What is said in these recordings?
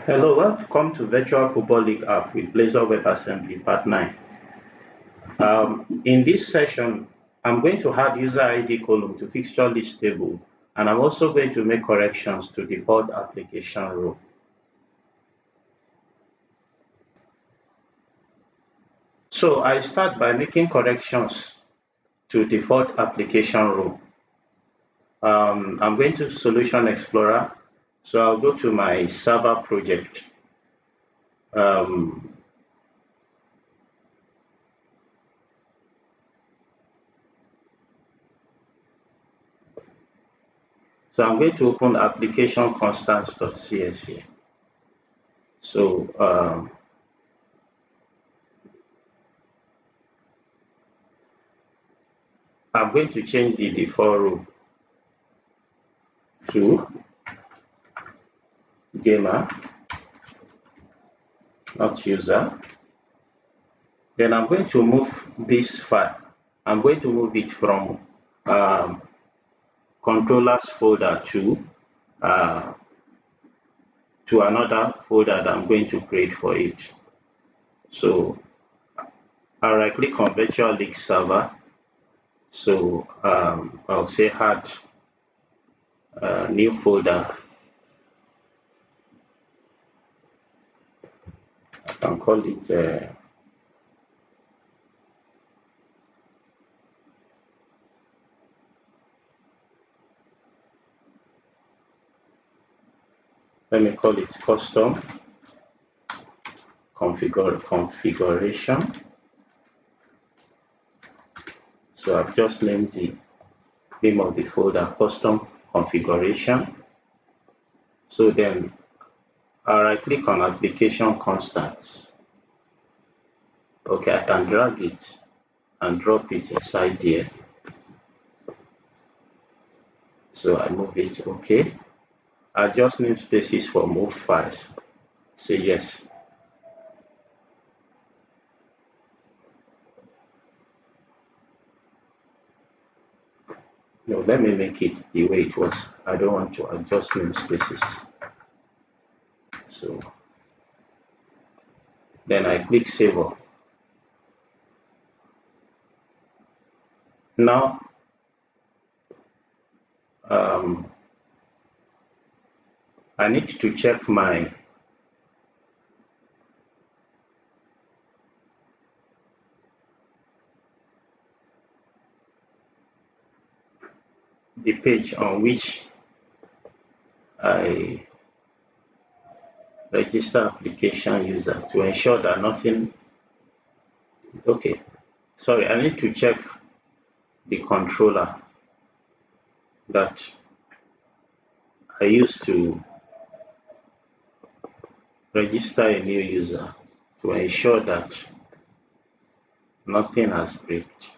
Hello, welcome to Virtual Football League app with Blazor WebAssembly Part 9. In this session, I'm going to add user ID column to fixture list table, and I'm also going to make corrections to default application row. So I start by making corrections to default application row. I'm going to Solution Explorer, so I'll go to my server project. So I'm going to open application constants.cs here. So I'm going to change the default row to gamer, not user. Then I'm going to move this file. I'm going to move it from controllers folder to another folder that I'm going to create for it. So I'll right click on virtual league server. So I'll say add new folder. I can call it let me call it custom configuration. So I've just named the name of the folder custom configuration. So then I'll right click on application constants. Okay, I can drag it and drop it inside there. So I move it. Okay, adjust namespaces for move files. Say yes. No, let me make it the way it was. I don't want to adjust namespaces. So then I click save all. Now I need to check the page on which I register application user to ensure that nothing. Okay, sorry, I need to check the controller that I used to register a new user to ensure that nothing has breached.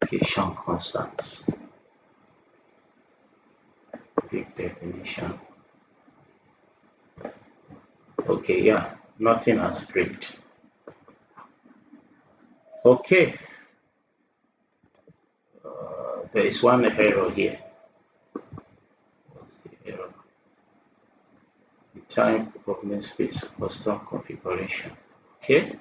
Application constants, big definition. Okay, yeah, nothing has breached. Okay, there is one error here. What's the error? The type of namespace custom configuration. Okay.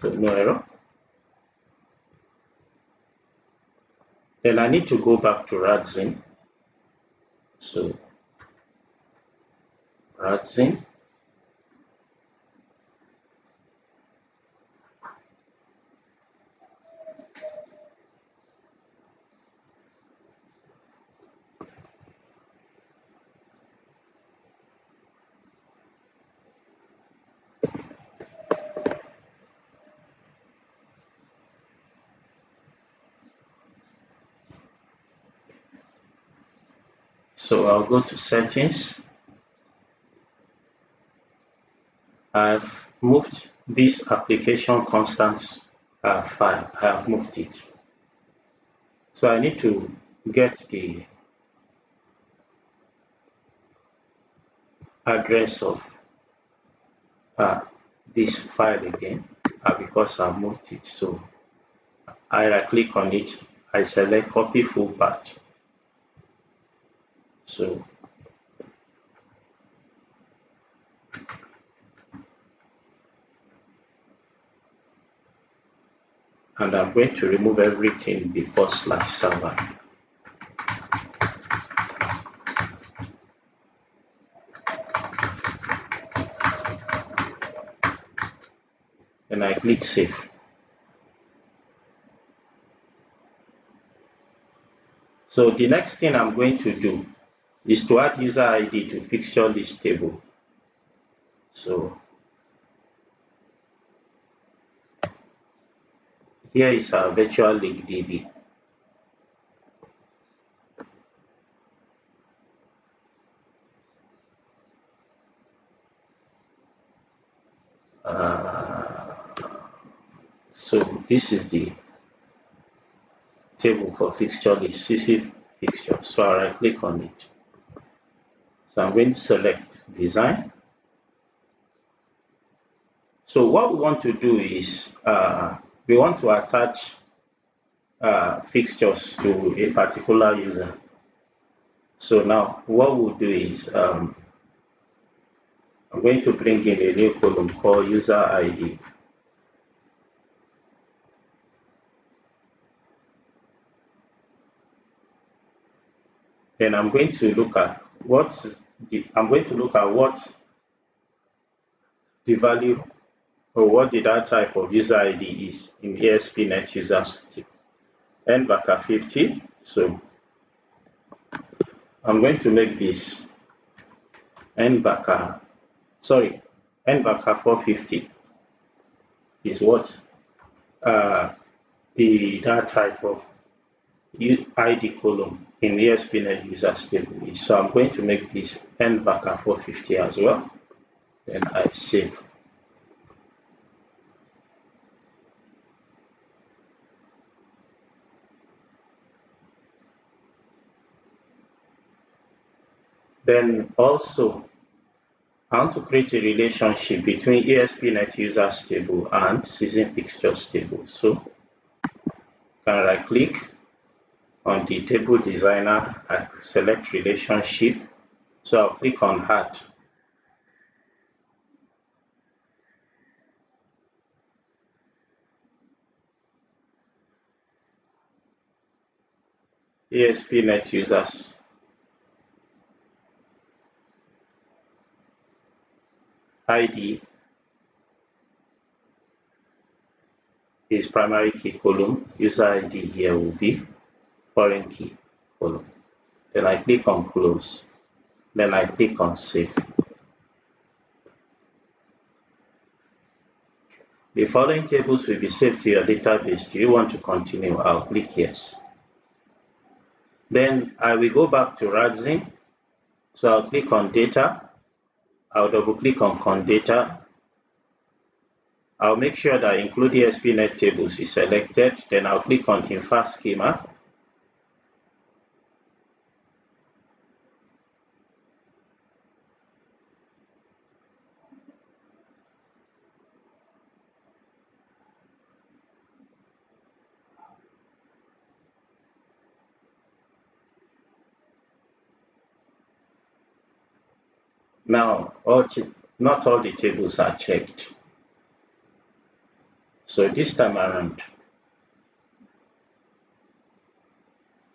So no error. Then I need to go back to RADZEN. So RADZEN. So I'll go to settings. I've moved this application constants file. I have moved it. So I need to get the address of this file again because I moved it. So I right click on it, I select copy full path. So and I'm going to remove everything before /server. Then I click save. So the next thing I'm going to do is to add user ID to fixture list table. So here is our virtual link DB. So this is the table for fixture list, CC fixture. So I right click on it. So I'm going to select design. So what we want to do is we want to attach fixtures to a particular user. So now what we'll do is I'm going to bring in a new column called user ID. Then I'm going to look at what the value or what the data type of user ID is in ASP.NET users nvaka 50. So I'm going to make this nvaka 450 is what the data type of ID column in the ASP.NET users table is. So I'm going to make this nvaka 450 as well. Then I save. Then also I want to create a relationship between ASP.NET users table and season fixtures table. So I can right click on the table designer and select relationship. So I'll click on add. ASP.NET users ID is primary key column. User ID here will be foreign key column. Then I click on close. Then I click on save. The following tables will be saved to your database. Do you want to continue? I'll click yes. Then I will go back to RADZEN. So I'll click on data. I'll double click on condata. I'll make sure that include ASP.NET tables is selected. Then I'll click on infer schema. Now, not all the tables are checked. So this time around,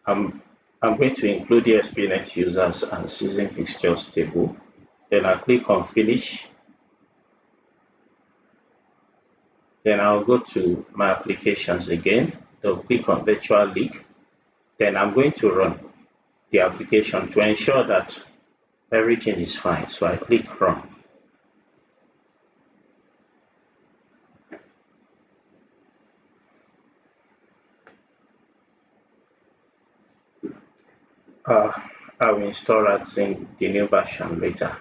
I'm going to include the ASP.NET users and season fixtures table. Then I'll click on finish. Then I'll go to my applications again. I'll click on virtual link. Then I'm going to run the application to ensure that everything is fine. So I click run. I will install RADZEN, the new version later.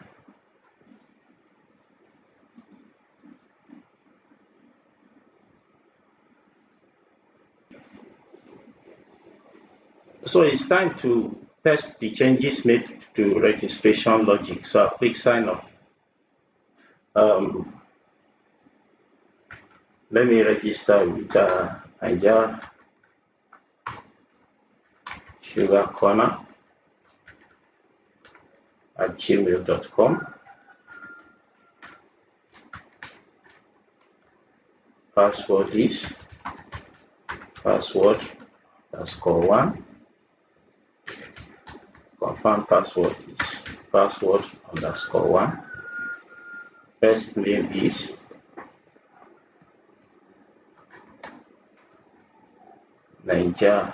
So it's time to test the changes made to registration logic. So I'll click sign up. Um, Let me register with Niger Sugar Corner at gmail.com. Password is password underscore one. Confirm password is password underscore one. First name is Niger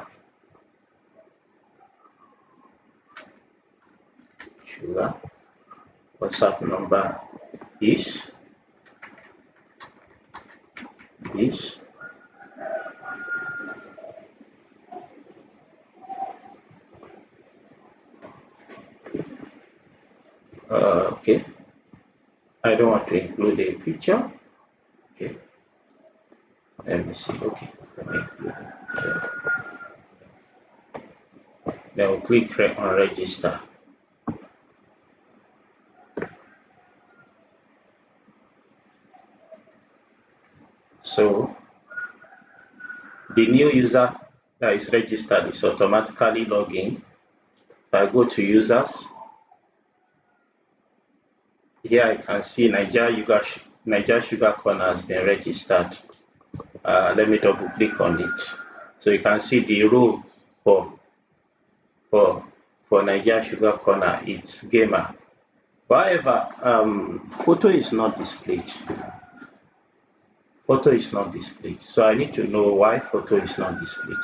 Sugar. WhatsApp number is this. Okay. I don't want to include a picture. Okay. Let me see. Okay. Let me include it. Then we'll click on register. So the new user that is registered is automatically logged in. If I go to users, here I can see Niger Sugar Corner has been registered. Let me double click on it. So you can see the role for Niger Sugar Corner, it's gamer. However, photo is not displayed. Photo is not displayed. So I need to know why photo is not displayed.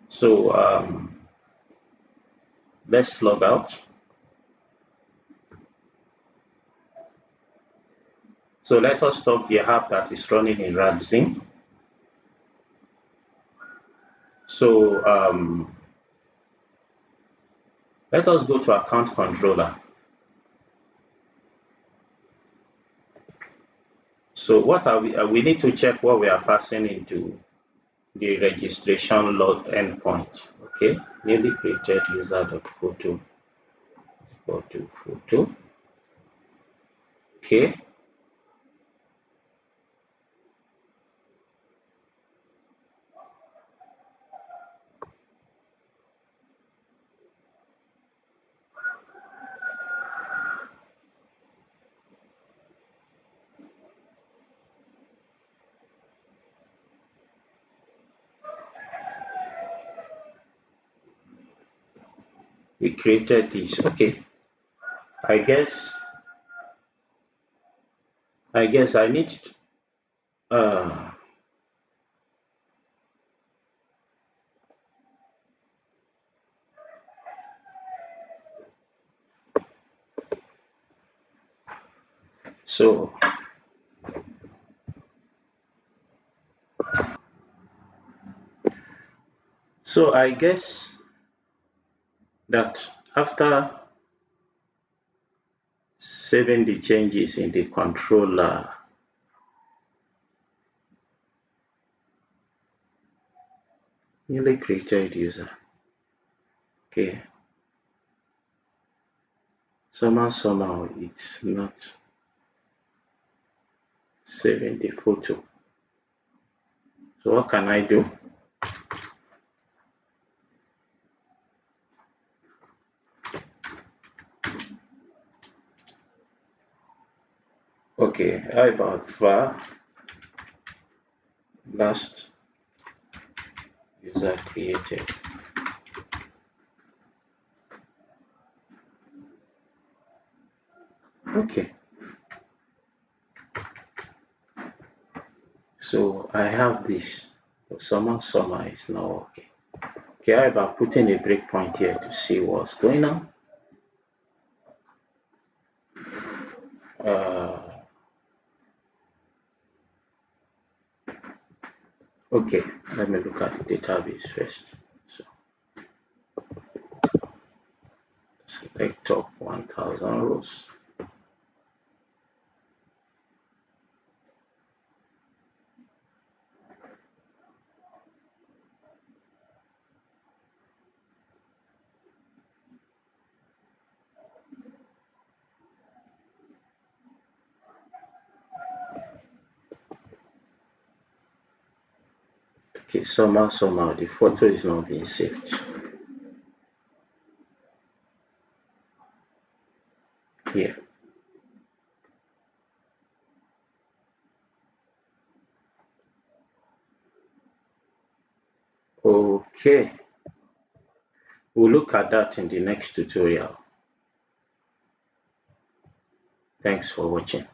So let's log out. So let us stop the app that is running in RADZEN. So let us go to account controller. So what are we need to check what we are passing into the registration log endpoint. Okay, newly created user.photo. Photo. Okay. We created this. Okay. I guess I need so I guess that after saving the changes in the controller, newly created user. Okay. Somehow it's not saving the photo. So what can I do? Okay, how about var last user created? Okay. So I have this. Summer is not working. Okay, how about putting a breakpoint here to see what's going on? Okay, let me look at the database first. So select top 1000 rows. Okay, somehow the photo is not being saved. Here. Okay, we'll look at that in the next tutorial. Thanks for watching.